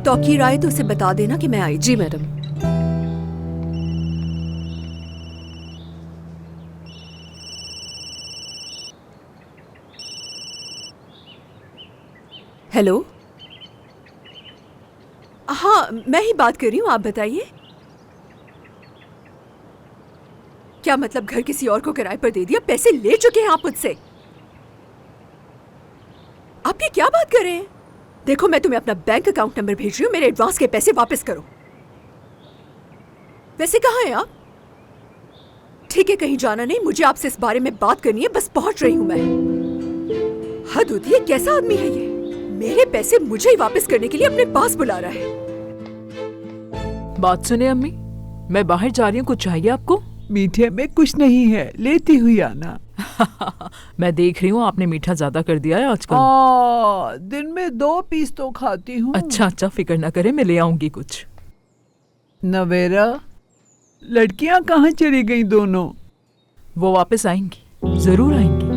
तौकीर आए तो उसे बता देना कि मैं आई। जी मैडम। हेलो, हाँ मैं ही बात कर रही हूँ, आप बताइए। क्या मतलब घर किसी और को किराए पर दे दिया? पैसे ले चुके हैं आप मुझसे। आप ये क्या बात कर रहे हैं? देखो मैं तुम्हें अपना बैंक अकाउंट नंबर भेज रही हूँ, मेरे एडवांस के पैसे वापस करो। वैसे कहाँ हैं आप? ठीक है, कहीं जाना नहीं, मुझे आपसे इस बारे में बात करनी है, बस पहुंच रही हूँ मैं। हद होती है, कैसा आदमी है ये? मेरे पैसे मुझे ही वापस करने के लिए अपने पास बुला रहा है। बात सुने अम्मी, मैं बाहर जा रही हूँ, कुछ चाहिए आपको? मीठे में कुछ नहीं है, लेती हुई आना। मैं देख रही हूँ आपने मीठा ज्यादा कर दिया है आजकल। दिन में 2 पीस तो खाती हूँ। अच्छा अच्छा, फिक्र ना करे, मैं ले आऊंगी कुछ। नवेरा, लड़कियां कहाँ चली गई दोनों? वो वापस आएंगी, जरूर आएंगी।